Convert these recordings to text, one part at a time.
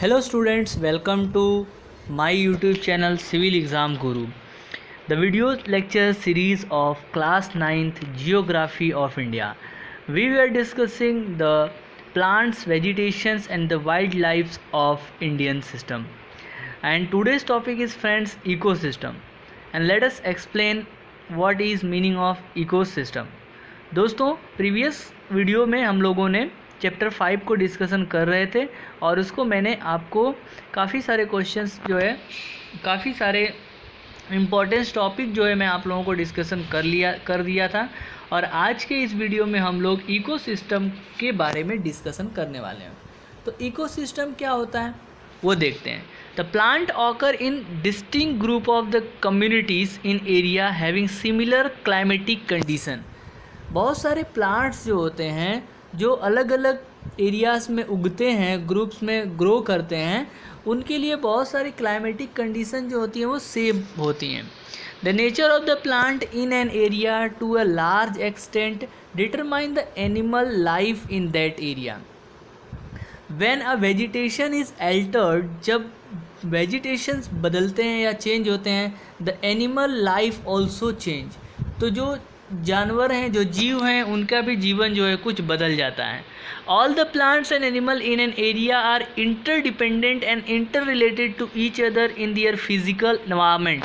Hello students, welcome to my YouTube channel Civil Exam Guru. The video lecture series of class 9th Geography of India. We were discussing the plants, vegetations and the wildlife of Indian system. And today's topic is friends ecosystem. And let us explain what is meaning of ecosystem. दोस्तों previous video में हम लोगों ने chapter 5 को discussion कर रहे थे और उसको मैंने आपको काफ़ी सारे क्वेश्चंस काफ़ी सारे इम्पोर्टेंट टॉपिक मैं आप लोगों को डिस्कशन कर दिया था। और आज के इस वीडियो में हम लोग इकोसिस्टम के बारे में डिस्कशन करने वाले हैं। तो इकोसिस्टम क्या होता है वो देखते हैं। The plant occur in distinct group of the communities in area having similar climatic condition. बहुत सारे प्लांट्स जो होते हैं जो अलग अलग एरियाज़ में उगते हैं, ग्रुप्स में ग्रो करते हैं, उनके लिए बहुत सारी क्लाइमेटिक कंडीशन जो होती हैं वो सेम होती हैं। The nature of the plant in an area to a large extent determine the animal life in that area. When a vegetation is altered, जब वेजिटेशंस बदलते हैं या चेंज होते हैं, the animal life also change. तो जो जानवर हैं, जो जीव हैं, उनका भी जीवन कुछ बदल जाता है। All the plants and animal in an area are interdependent and inter related to each other in their physical environment.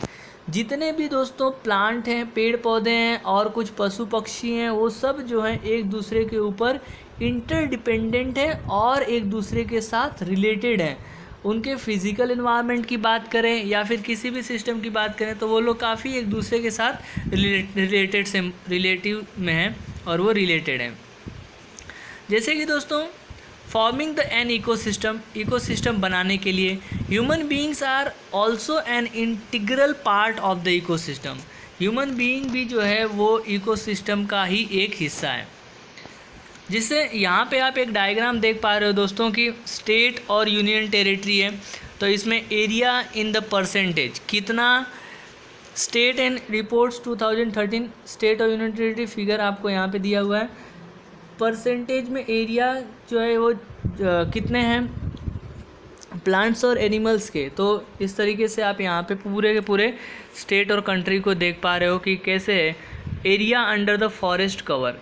जितने भी दोस्तों प्लांट हैं, पेड़ पौधे हैं और कुछ पशु पक्षी हैं, वो सब हैं एक दूसरे के ऊपर इंटरडिपेंडेंट हैं और एक दूसरे के साथ रिलेटेड हैं। उनके फिज़िकल इन्वायरमेंट की बात करें या फिर किसी भी सिस्टम की बात करें तो वो लोग काफ़ी एक दूसरे के साथ रिलेटिव में हैं और वो रिलेटेड हैं। जैसे कि दोस्तों फॉर्मिंग द एन इकोसिस्टम बनाने के लिए human beings are also an integral part of the ecosystem. Human being भी वो इकोसिस्टम का ही एक हिस्सा है। जिससे यहाँ पे आप एक डायग्राम देख पा रहे हो दोस्तों कि स्टेट और यूनियन टेरिटरी है। तो इसमें एरिया इन द परसेंटेज कितना स्टेट एंड रिपोर्ट्स 2013 स्टेट और यूनियन टेरिटरी फिगर आपको यहाँ पे दिया हुआ है। परसेंटेज में एरिया वो कितने हैं प्लांट्स और एनिमल्स के। तो इस तरीके से आप यहाँ पे पूरे के पूरे स्टेट और कंट्री को देख पा रहे हो कि कैसे है area under the forest cover.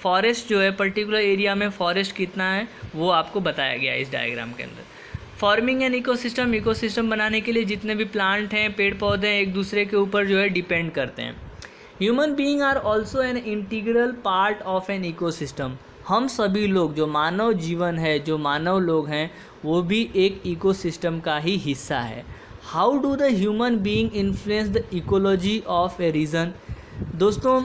Forest particular area में फॉरेस्ट कितना है वो आपको बताया गया है इस डायग्राम के अंदर। फॉर्मिंग एन इकोसिस्टम बनाने के लिए जितने भी प्लांट हैं, पेड़ पौधे हैं, एक दूसरे के ऊपर डिपेंड करते हैं। Human being are also an integral part of an ecosystem. हम सभी लोग जो मानव जीवन है, जो मानव लोग हैं, वो भी एक इकोसिस्टम का ही हिस्सा है। How do the human being influence the ecology of a region. दोस्तों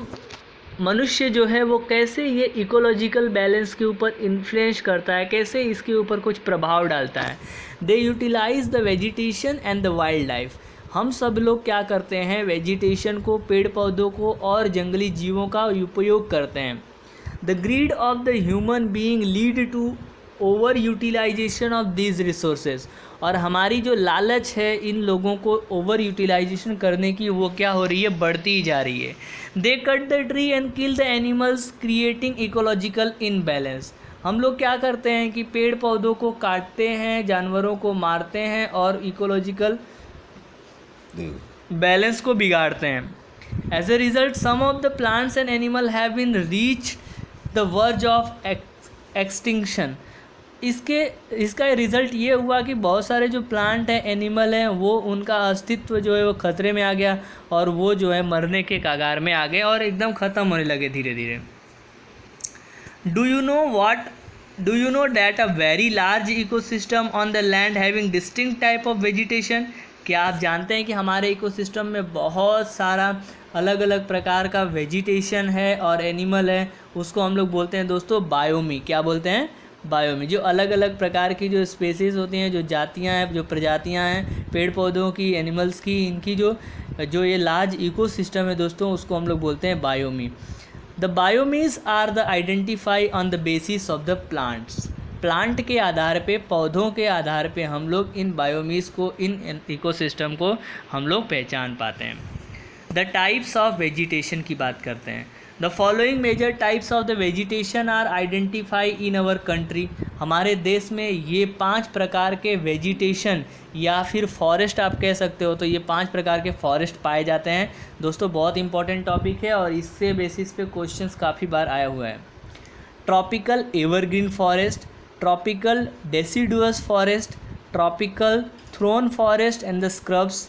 मनुष्य वो कैसे ये इकोलॉजिकल बैलेंस के ऊपर इन्फ्लुएंस करता है, कैसे इसके ऊपर कुछ प्रभाव डालता है। They utilise the vegetation and the wildlife. हम सब लोग क्या करते हैं, वेजिटेशन को, पेड़ पौधों को और जंगली जीवों का उपयोग करते हैं। The greed of the human being lead to over utilization of these resources. और हमारी जो लालच है इन लोगों को ओवर यूटिलाइजेशन करने की, वो क्या हो रही है, बढ़ती ही जा रही है। They cut the tree and kill the animals creating ecological imbalance. हम लोग क्या करते हैं कि पेड़ पौधों को काटते हैं, जानवरों को मारते हैं और इकोलॉजिकल बैलेंस को बिगाड़ते हैं। As a result some of the plants and animal have been reach the verge of extinction. इसका रिज़ल्ट ये हुआ कि बहुत सारे जो प्लांट हैं, एनिमल हैं, वो उनका अस्तित्व वो खतरे में आ गया और वो मरने के कगार में आ गए और एकदम ख़त्म होने लगे धीरे धीरे। Do you know that a very large ecosystem on the land having distinct type of vegetation. क्या आप जानते हैं कि हमारे इकोसिस्टम में बहुत सारा अलग अलग प्रकार का वेजिटेशन है और एनिमल है। उसको हम लोग बोलते हैं दोस्तों बायोमी। क्या बोलते हैं, बायोमी। जो अलग अलग प्रकार की जो स्पेसीज़ होती हैं, जो जातियां हैं, जो प्रजातियां हैं पेड़ पौधों की, एनिमल्स की, इनकी जो ये लार्ज इकोसिस्टम है दोस्तों, उसको हम लोग बोलते हैं biome. The biomes are the identify on the basis of the plants. Plant के आधार पे, पौधों के आधार पे हम लोग इन बायोमीज को, इन इकोसिस्टम को हम लोग पहचान पाते हैं। द टाइप्स ऑफ वेजिटेशन की बात करते हैं। The following major types of the vegetation are identify in our country. हमारे देश में ये 5 प्रकार के वेजिटेशन या फिर फॉरेस्ट आप कह सकते हो, तो ये 5 प्रकार के फॉरेस्ट पाए जाते हैं। दोस्तों बहुत इंपॉर्टेंट टॉपिक है और इससे बेसिस पे क्वेश्चंस काफ़ी बार आया हुआ है। Tropical evergreen forest, tropical deciduous forest, tropical thorn forest and the scrubs,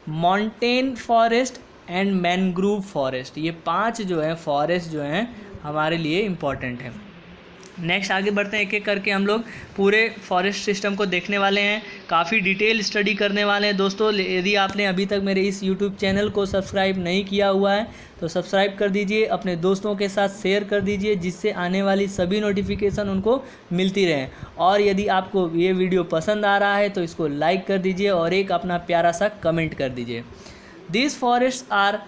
mountain forest and mangrove forest. ये 5 जो है फॉरेस्ट जो हैं हमारे लिए इम्पॉर्टेंट है। नेक्स्ट आगे बढ़ते हैं, एक एक करके हम लोग पूरे फॉरेस्ट सिस्टम को देखने वाले हैं, काफ़ी डिटेल स्टडी करने वाले हैं। दोस्तों यदि आपने अभी तक मेरे इस यूट्यूब चैनल को सब्सक्राइब नहीं किया हुआ है तो सब्सक्राइब कर दीजिए, अपने दोस्तों के साथ शेयर कर दीजिए, जिससे आने वाली सभी नोटिफिकेशन उनको मिलती रहें। और यदि आपको ये वीडियो पसंद आ रहा है तो इसको लाइक कर दीजिए और एक अपना प्यारा सा कमेंट कर दीजिए। These forests are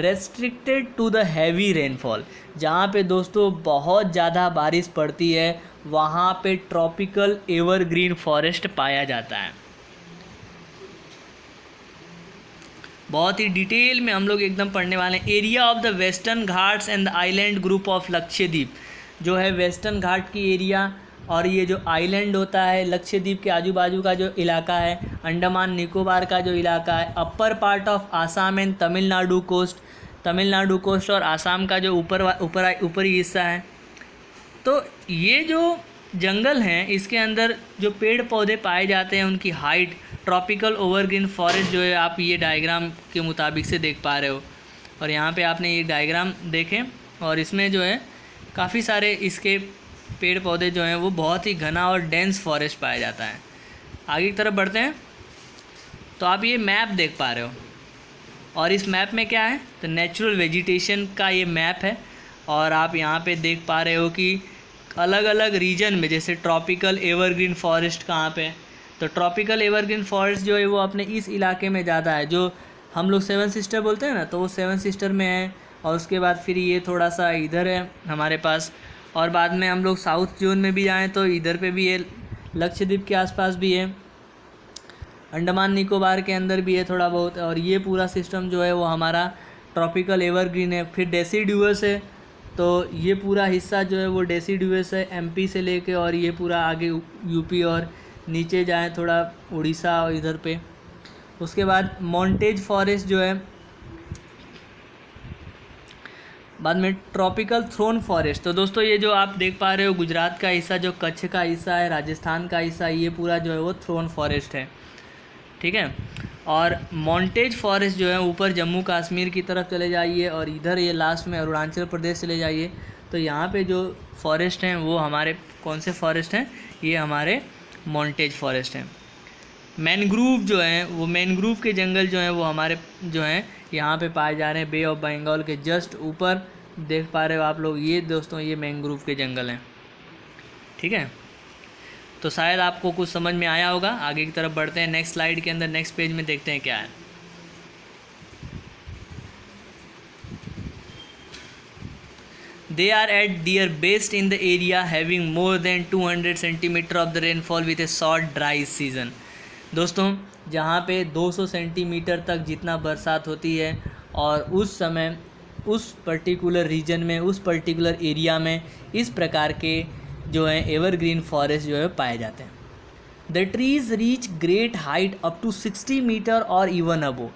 restricted to the heavy rainfall। जहाँ पे दोस्तों बहुत ज़्यादा बारिश पड़ती है वहाँ पे ट्रॉपिकल एवरग्रीन फॉरेस्ट पाया जाता है। बहुत ही डिटेल में हम लोग एकदम पढ़ने वाले हैं। Area of the western Ghats and the island group of Lakshadweep, जो है वेस्टर्न घाट की एरिया और ये जो आइलैंड होता है लक्षद्वीप के आजू बाजू का जो इलाका है, अंडमान निकोबार का जो इलाका है, upper part of Assam and Tamil Nadu coast और आसाम का जो ऊपरी हिस्सा है। तो ये जो जंगल हैं इसके अंदर जो पेड़ पौधे पाए जाते हैं उनकी हाइट, ट्रॉपिकल एवरग्रीन फॉरेस्ट जो है आप ये डायग्राम के मुताबिक से देख पा रहे हो। और यहाँ पे आपने ये डायग्राम देखें और इसमें जो है काफ़ी सारे इसके पेड़ पौधे जो हैं वो बहुत ही घना और डेंस फॉरेस्ट पाया जाता है। आगे की तरफ बढ़ते हैं तो आप ये मैप देख पा रहे हो और इस मैप में क्या है तो नेचुरल वेजिटेशन का ये मैप है। और आप यहाँ पे देख पा रहे हो कि अलग अलग रीजन में जैसे ट्रॉपिकल एवरग्रीन फॉरेस्ट कहाँ पे है, तो ट्रॉपिकल एवरग्रीन फॉरेस्ट जो है वो अपने इस इलाके में ज़्यादा है, जो हम लोग 7 सिस्टर बोलते हैं ना, तो वो 7 सिस्टर में है। और उसके बाद फिर ये थोड़ा सा इधर है हमारे पास, और बाद में हम लोग साउथ जोन में भी जाएँ तो इधर पे भी है, लक्षद्वीप के आसपास भी है, अंडमान निकोबार के अंदर भी है थोड़ा बहुत। और ये पूरा सिस्टम जो है वो हमारा ट्रॉपिकल एवरग्रीन है। फिर डेसिडुअस है, तो ये पूरा हिस्सा जो है वो डेसिडुअस है एमपी से लेके, और ये पूरा आगे यूपी और नीचे जाएँ थोड़ा उड़ीसा और इधर पे। उसके बाद मॉन्टेज फॉरेस्ट जो है, बाद में ट्रॉपिकल थ्रोन फॉरेस्ट। तो दोस्तों ये जो आप देख पा रहे हो गुजरात का हिस्सा, जो कच्छ का हिस्सा है, राजस्थान का हिस्सा, ये पूरा जो है वो थ्रोन फॉरेस्ट है, ठीक है। और मॉन्टेज फॉरेस्ट जो है ऊपर जम्मू कश्मीर की तरफ चले जाइए और इधर ये लास्ट में अरुणाचल प्रदेश चले जाइए, तो यहाँ पे जो फॉरेस्ट हैं वो हमारे कौन से फॉरेस्ट हैं, ये हमारे मॉन्टेज फॉरेस्ट हैं। मैनग्रूव जो हैं वो मैनग्रूव के जंगल जो हैं वो हमारे जो हैं यहाँ पे पाए जा रहे हैं बे ऑफ बंगाल के जस्ट ऊपर, देख पा रहे हो आप लोग, ये दोस्तों ये मैनग्रूव के जंगल हैं, ठीक है। तो शायद आपको कुछ समझ में आया होगा। आगे की तरफ बढ़ते हैं, नेक्स्ट स्लाइड के अंदर नेक्स्ट पेज में देखते हैं क्या है। They are at their best in the area having more than 200 centimetre of the rainfall with A short dry season. दोस्तों जहाँ पे 200 सेंटीमीटर तक जितना बरसात होती है और उस समय उस पर्टिकुलर रीजन में उस पर्टिकुलर एरिया में इस प्रकार के जो है एवरग्रीन फॉरेस्ट जो है पाए जाते हैं। The trees reach great height up to 60 metre और इवन अबो।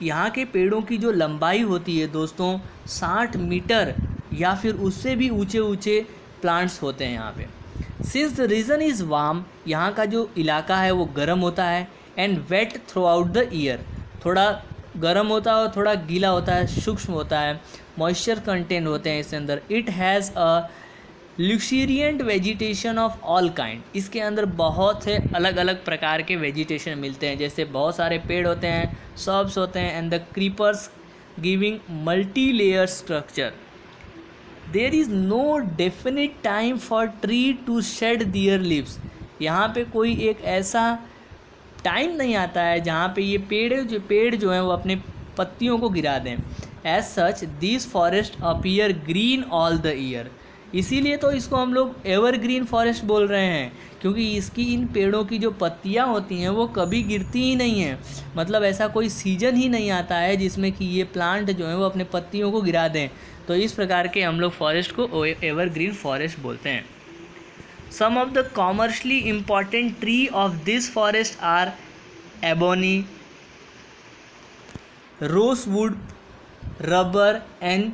यहाँ के पेड़ों की जो लंबाई होती है दोस्तों 60 मीटर या फिर उससे भी ऊंचे ऊंचे प्लांट्स होते हैं यहाँ पे। Since the region is warm, यहाँ का जो इलाका है वो गर्म होता है, and wet throughout the year, थोड़ा गर्म होता है और थोड़ा गीला होता है, सूक्ष्म होता है, मॉइस्चर कंटेंट होते हैं इसके अंदर। It has a luxuriant vegetation of all kind, इसके अंदर बहुत से अलग अलग प्रकार के वेजिटेशन मिलते हैं, जैसे बहुत सारे पेड़ होते हैं, सर्ब्स होते हैं, and the creepers giving multi layer structure. There is no definite time for tree to shed their leaves. यहाँ पे कोई एक ऐसा टाइम नहीं आता है जहाँ पे ये पेड़ जो हैं वो अपने पत्तियों को गिरा दें। As such this forest appear green all the year. इसीलिए तो इसको हम लोग एवरग्रीन फॉरेस्ट बोल रहे हैं, क्योंकि इसकी इन पेड़ों की जो पत्तियां होती हैं वो कभी गिरती ही नहीं हैं। मतलब ऐसा कोई सीजन ही नहीं आता है जिसमें कि ये प्लांट जो है वो अपने पत्तियों को गिरा दें। तो इस प्रकार के हम लोग फॉरेस्ट को एवरग्रीन फॉरेस्ट बोलते हैं। Some of the commercially important tree of this forest are ebony, rosewood, rubber and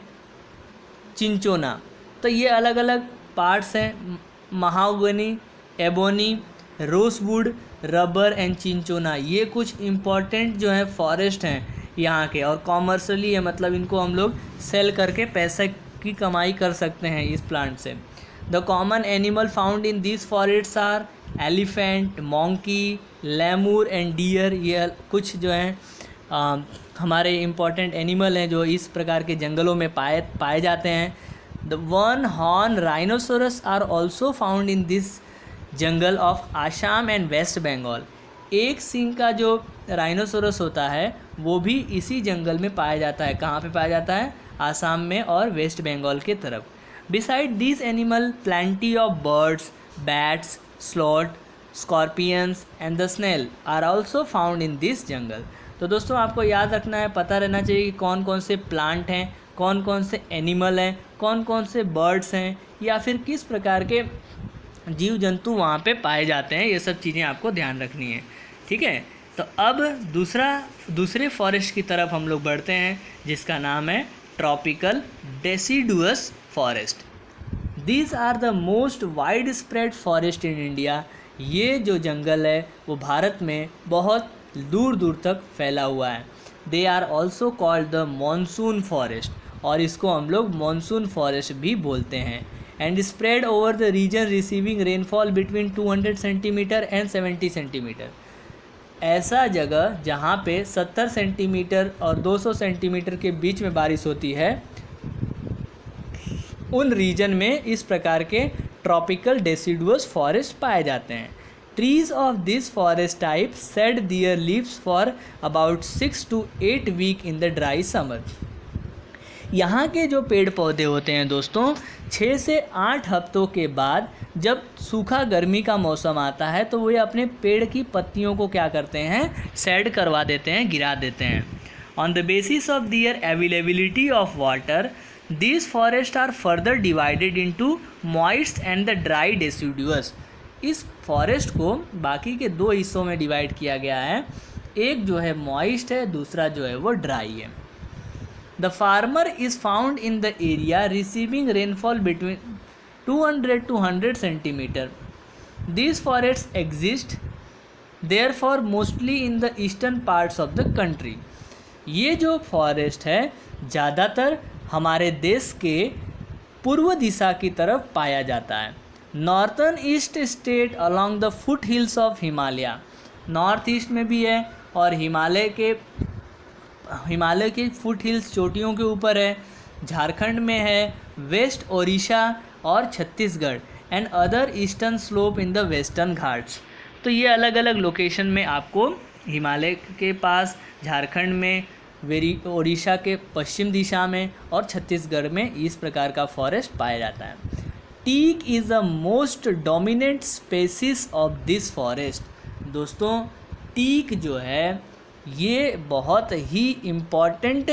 cinchona. तो ये अलग अलग पार्ट्स हैं, mahogany, ebony, rosewood, rubber and cinchona. ये कुछ इम्पॉर्टेंट जो है फॉरेस्ट हैं यहाँ के, और कॉमर्शली है, मतलब इनको हम लोग सेल करके पैसे की कमाई कर सकते हैं इस प्लांट से। The common animal found in this forest are elephant, monkey, lemur and deer. ये कुछ जो हैं हमारे इम्पॉर्टेंट एनिमल हैं जो इस प्रकार के जंगलों में पाए जाते हैं। The one horn rhinoceros are also found in this jungle of Assam and West Bengal. एक सींग का जो राइनोसोरस होता है वो भी इसी जंगल में पाया जाता है। कहाँ पे पाया जाता है? आसाम में और वेस्ट बंगाल के तरफ। Beside this animal plenty of birds, bats, sloth, scorpions and the snail are also found in this jungle. तो दोस्तों आपको याद रखना है, पता रहना चाहिए कि कौन कौन से प्लांट हैं, कौन कौन से एनिमल हैं, कौन कौन से बर्ड्स हैं, या फिर किस प्रकार के जीव जंतु वहाँ पे पाए जाते हैं। ये सब चीज़ें आपको ध्यान रखनी है, ठीक है। तो अब दूसरे फॉरेस्ट की तरफ हम लोग बढ़ते हैं जिसका नाम है tropical deciduous forest. These are the most wide spread forest in India. ये जो जंगल है वो भारत में बहुत दूर दूर तक फैला हुआ है। They are also called the monsoon forest, और इसको हम लोग मानसून फॉरेस्ट भी बोलते हैं। And spread over the region receiving rainfall between 200 centimetre and 70 centimetre. ऐसा जगह जहाँ पे 70 सेंटीमीटर और 200 सेंटीमीटर के बीच में बारिश होती है, उन रीजन में इस प्रकार के ट्रॉपिकल डेसिडुअस फॉरेस्ट पाए जाते हैं। Trees of this forest type shed their leaves for about 6 to 8 weeks in the dry summer. यहाँ के जो पेड़ पौधे होते हैं दोस्तों, 6 से 8 हफ्तों के बाद जब सूखा गर्मी का मौसम आता है तो वे अपने पेड़ की पत्तियों को क्या करते हैं? शेड करवा देते हैं, गिरा देते हैं। On the basis of their availability of water, these forests are further divided into moist and the dry deciduous. इस फॉरेस्ट को बाकी के दो हिस्सों में डिवाइड किया गया है। एक जो है मॉइस्ट है, दूसरा जो है वो ड्राई है। The farmer is found in the area receiving rainfall between 200 to 100 centimetre. This forest exist there for mostly in the eastern parts of the country. ये जो फॉरेस्ट है ज़्यादातर हमारे देश के पूर्व दिशा की तरफ पाया जाता है। Northern east state along the foot hills of Himalaya. North east में भी है और हिमालय के फुट हिल्स चोटियों के ऊपर है। झारखंड में है, वेस्ट ओडिशा और Chhattisgarh and other eastern slope in the western Ghats. तो ये अलग अलग लोकेशन में आपको हिमालय के पास, झारखंड में, ओडिशा के पश्चिम दिशा में और छत्तीसगढ़ में इस प्रकार का फॉरेस्ट पाया जाता है। Teak is the most dominant species of this forest. दोस्तों टीक जो है ये बहुत ही इम्पॉर्टेंट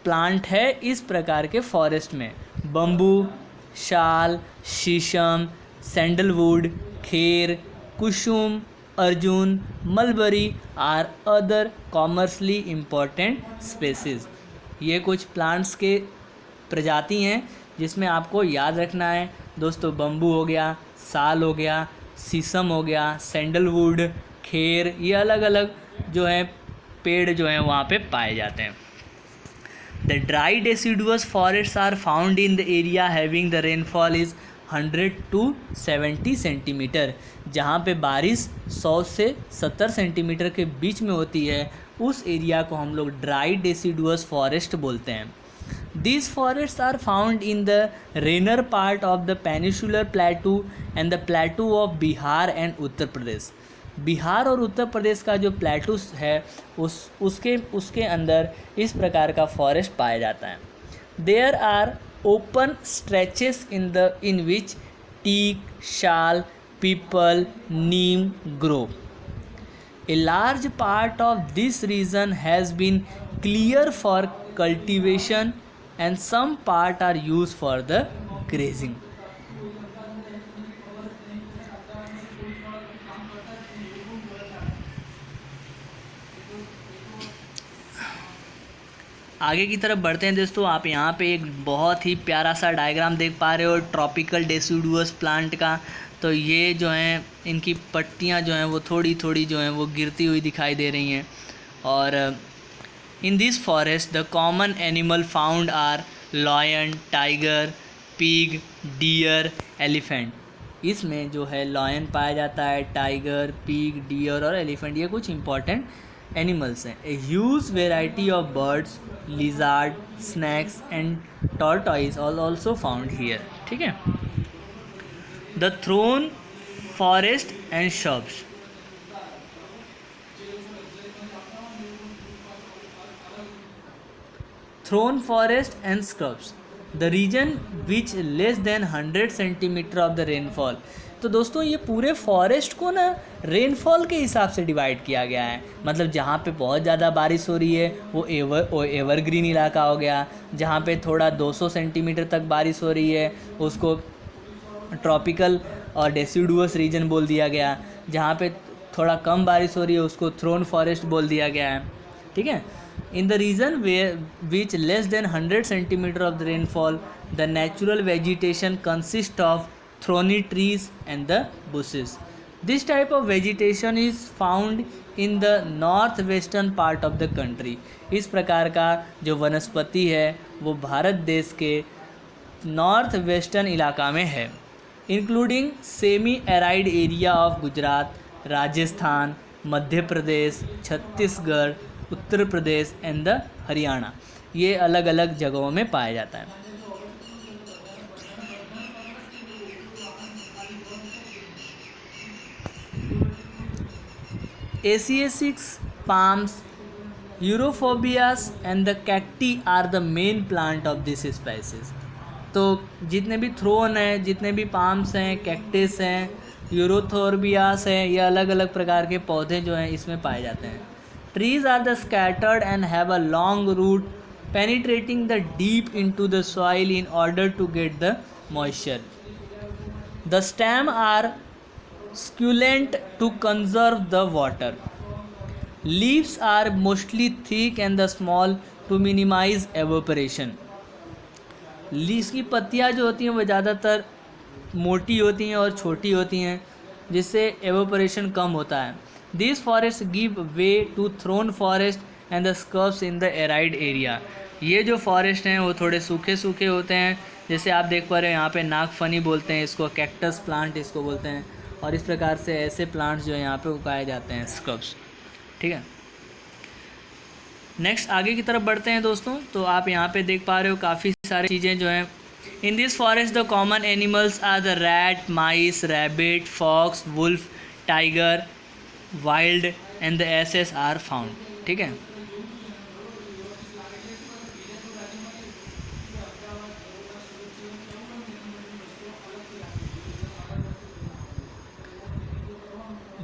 प्लांट है इस प्रकार के फॉरेस्ट में। Bamboo, sal, shisham, sandalwood, khair, kusum, arjun, mulberry are other commercially important species. ये कुछ प्लांट्स के प्रजाति हैं जिसमें आपको याद रखना है दोस्तों। बम्बू हो गया, साल हो गया, शीशम हो गया, सैंडलवुड, खेर, ये अलग अलग जो है पेड़ जो हैं वहाँ पे पाए जाते हैं। The dry deciduous forest are found in the area having the rainfall is 100 to 70 centimetre. जहाँ पे बारिश 100 से 70 सेंटीमीटर के बीच में होती है उस एरिया को हम लोग ड्राई डेसिडुअस फॉरेस्ट बोलते हैं। These forests are found in the rainer part of the peninsular plateau and the plateau of Bihar and Uttar Pradesh. Bihar और उत्तर प्रदेश का जो प्लेटू है उसके अंदर इस प्रकार का फॉरेस्ट पाया जाता है। There are open stretches in which teak, shal, peepal, neem grow. A large part of this region has been cleared for cultivation and some part are used for the grazing. आगे की तरफ बढ़ते हैं दोस्तों। आप यहाँ पे एक बहुत ही प्यारा सा डायग्राम देख पा रहे हो ट्रॉपिकल डेसिडुअस प्लांट का। तो ये जो हैं इनकी पत्तियाँ जो हैं वो थोड़ी थोड़ी जो हैं वो गिरती हुई दिखाई दे रही हैं। और in this forest the common animal found are lion, tiger, pig, deer, elephant. इसमें जो है लॉयन पाया जाता है, टाइगर, पिग, डियर और एलिफेंट, ये कुछ इंपॉर्टेंट एनिमल्स हैं। A huge variety of birds, lizard, snakes and tortoise are also found here. ठीक है। The thorn forest and shrubs. Thorn forest and scrubs, the region which less than 100 centimetre of the rainfall. तो दोस्तों ये पूरे forest को ना rainfall के हिसाब से डिवाइड किया गया है। मतलब जहाँ पे बहुत ज़्यादा बारिश हो रही है वो एवरग्रीन इलाका हो गया। जहाँ पे थोड़ा 200 सेंटीमीटर तक बारिश हो रही है उसको ट्रॉपिकल और डेसिडुअस रीजन बोल दिया गया। जहाँ पे थोड़ा कम बारिश हो रही है उसको थ्रोन फॉरेस्ट बोल दिया गया है। ठीक है। In the region which less than 100 centimeter of the rainfall, the natural vegetation consists of thorny trees and the bushes. This type of vegetation is found in the northwestern part of the country. इस प्रकार का जो वनस्पति है वो भारत देश के north western इलाका में है, including semi arid area of Gujarat, Rajasthan, Madhya Pradesh, Chhattisgarh, Uttar Pradesh and the Haryana. ये अलग अलग जगहों में पाया जाता है। Acacias, palms, euphorbias and the cacti are the main plant of this species. तो जितने भी थ्रोन हैं, जितने भी पाम्स हैं, कैक्टिस हैं, यूरोथोर्बियास हैं, ये अलग अलग प्रकार के पौधे जो हैं इसमें पाए जाते हैं। Trees are the scattered and have a long root penetrating the deep into the soil in order to get the moisture. The stem are succulent to conserve the water. Leaves are mostly thick and the small to minimize evaporation. Leaves की पत्तियाँ जो होती हैं वो ज़्यादातर मोटी होती हैं और छोटी होती हैं जिससे एवोपरेशन कम होता है। These forests give way to thorn forest and the scrubs in the arid area. ये जो फॉरेस्ट हैं वो थोड़े सूखे सूखे होते हैं, जैसे आप देख पा रहे हो यहाँ पे नागफनी बोलते हैं इसको, कैक्टस प्लांट इसको बोलते हैं। और इस प्रकार से ऐसे प्लांट्स जो है यहाँ पे उगाए जाते हैं, स्क्रब्स। ठीक है। नेक्स्ट आगे की तरफ बढ़ते हैं दोस्तों। तो आप यहाँ पे देख पा रहे हो काफ़ी सारी चीज़ें जो हैं। In this forest the common animals are the rat, mice, rabbit, fox, wolf, tiger, wild and the asses are found. ठीक है।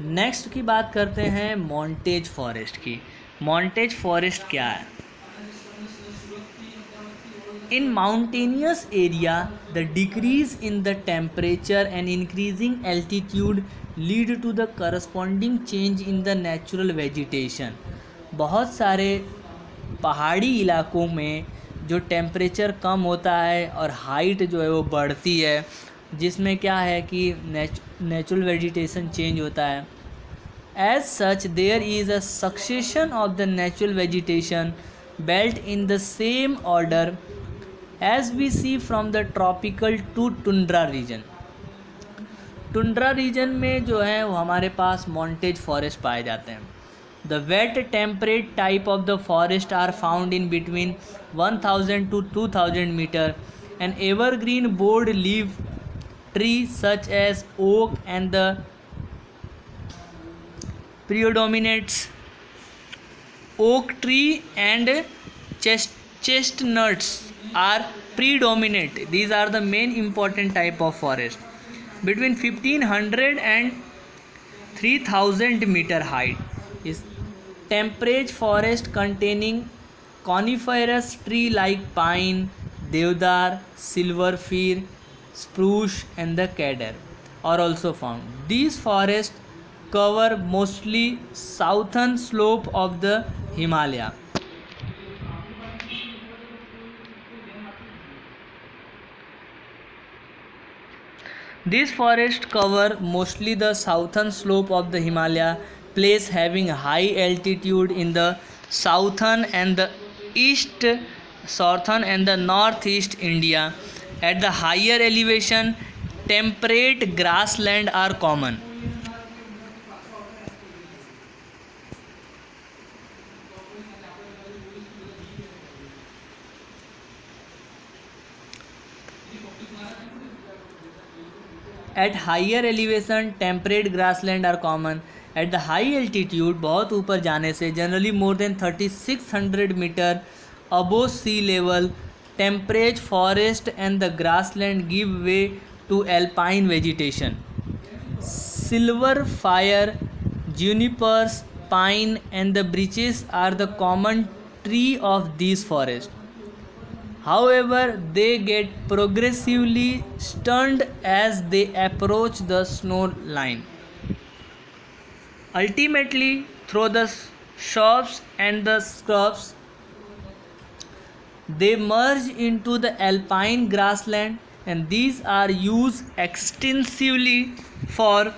नेक्स्ट की बात करते हैं मॉन्टेज फॉरेस्ट की। मॉन्टेज फॉरेस्ट क्या है? In mountainous area, the decrease in the temperature and increasing altitude lead to the corresponding change in the natural vegetation. बहुत सारे पहाड़ी इलाकों में जो टेम्परेचर कम होता है और हाइट जो है वो बढ़ती है, जिसमें क्या है कि नेचुरल वेजिटेशन चेंज होता है। As such, there is a succession of the natural vegetation belt in the same order as we see from the tropical to tundra region. Tundra region में जो है वो हमारे पास मॉन्टेज फॉरेस्ट पाए जाते हैं। The wet temperate type of the forest are found in between 1000 to 2000 meter. An evergreen broad-leaf tree such as oak and the predominates oak tree and chestnuts are predominate. These are the main important type of forest. Between 1500 and 3000 meter height is temperate forest containing coniferous tree like pine, deodar, silver fir, spruce and the cedar are also found. These forests cover mostly southern slope of the Himalaya. These forests cover mostly the southern slope of the Himalaya, place having high altitude in the southern and the southern and the northeast India. At the higher elevation, temperate grassland are common. At higher elevation, temperate grassland are common. At the high altitude, बहुत ऊपर जाने से, generally more than 3600 meter above sea level, temperate forest and the grassland give way to alpine vegetation. Silver fir, junipers, pine and the birches are the common tree of these forests. However, they get progressively stunned as they approach the snow line. Ultimately, through the shrubs and the scrubs, they merge into the alpine grassland, and these are used extensively for.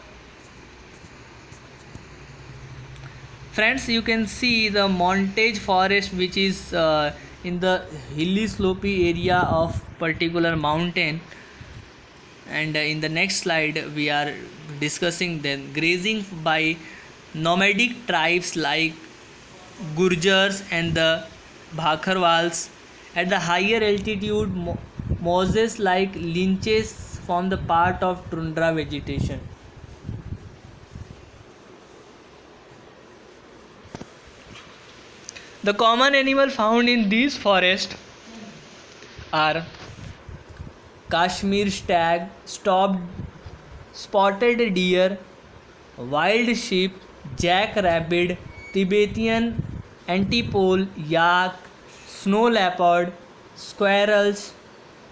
Friends, you can see the montage forest which is in the hilly slopy area of particular mountain, and in the next slide we are discussing the grazing by nomadic tribes like Gurjars and the Bhakarwals. At the higher altitude, mosses like lynches form the part of tundra vegetation. The common animal found in these forests are Kashmir stag, spotted deer, wild sheep, jackrabbit, Tibetan antipole, yak, snow leopard, squirrels,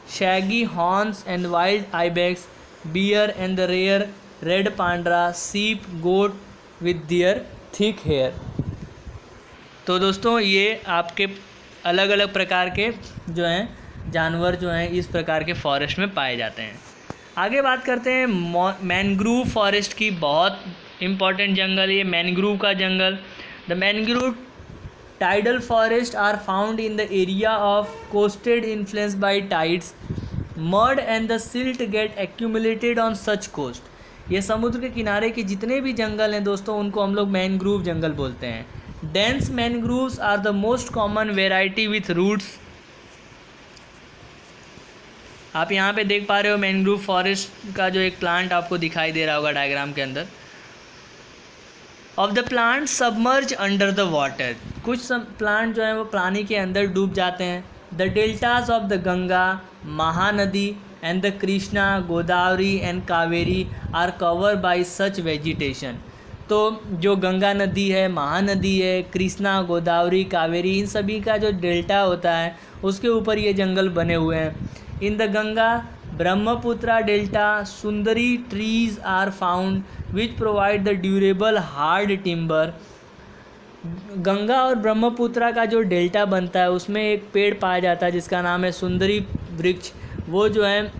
shaggy horns and wild ibex, bear and the rare red panda, sheep, goat with their thick hair. तो दोस्तों ये आपके अलग अलग प्रकार के जो हैं जानवर जो हैं इस प्रकार के फॉरेस्ट में पाए जाते हैं. आगे बात करते हैं मैनग्रूव फॉरेस्ट की. बहुत इम्पॉर्टेंट जंगल ये मैनग्रूव का जंगल. The mangrove tidal forest are found in the area of coasted influence by tides. Mud and the silt get accumulated on such coast. ये समुद्र के किनारे के जितने भी जंगल हैं दोस्तों उनको हम लोग मैनग्रूव जंगल बोलते हैं. Dense mangroves are the most common variety with roots. आप यहाँ पे देख पा रहे हो मैनग्रोव फॉरेस्ट का जो एक प्लांट आपको दिखाई दे रहा होगा डायग्राम के अंदर. Of the plant submerge under the water. कुछ प्लांट जो है वो पानी के अंदर डूब जाते हैं. The deltas of the Ganga, Mahanadi and the Krishna, Godavari and Kaveri are cover by such vegetation. तो जो गंगा नदी है, महानदी है, कृष्णा, गोदावरी, कावेरी, इन सभी का जो डेल्टा होता है उसके ऊपर ये जंगल बने हुए हैं. In the Ganga Brahmaputra delta sundari trees are found which provide the durable hard timber. Ganga और ब्रह्मपुत्रा का जो डेल्टा बनता है उसमें एक पेड़ पाया जाता है जिसका नाम है सुंदरी वृक्ष. वो जो है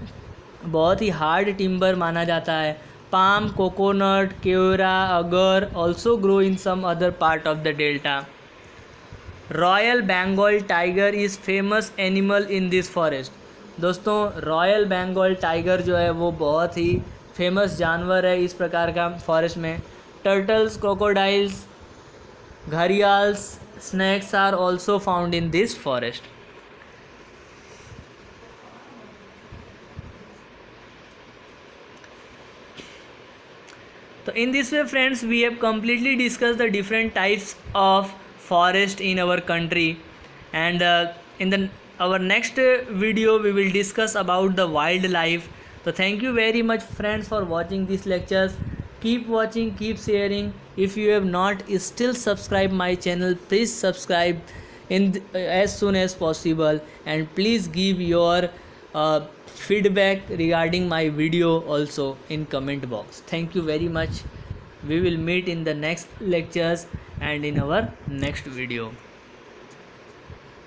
बहुत ही हार्ड टिम्बर माना जाता है. Palm, coconut, keora, agar also grow in some other part of the delta. Royal Bengal tiger is famous animal in this forest. दोस्तों रॉयल बंगाल टाइगर जो है वो बहुत ही फेमस जानवर है इस प्रकार का फॉरेस्ट में. Turtles, crocodiles, gharials, snakes are also found in this forest. So in this way friends we have completely discussed the different types of forest in our country, and in the our next video we will discuss about the wildlife. So thank you very much friends for watching these lectures. Keep watching, keep sharing. If you have not still subscribed my channel, please subscribe as soon as possible, and please give your feedback regarding my video also in comment box. Thank you very much. We will meet in the next lectures and in our next video.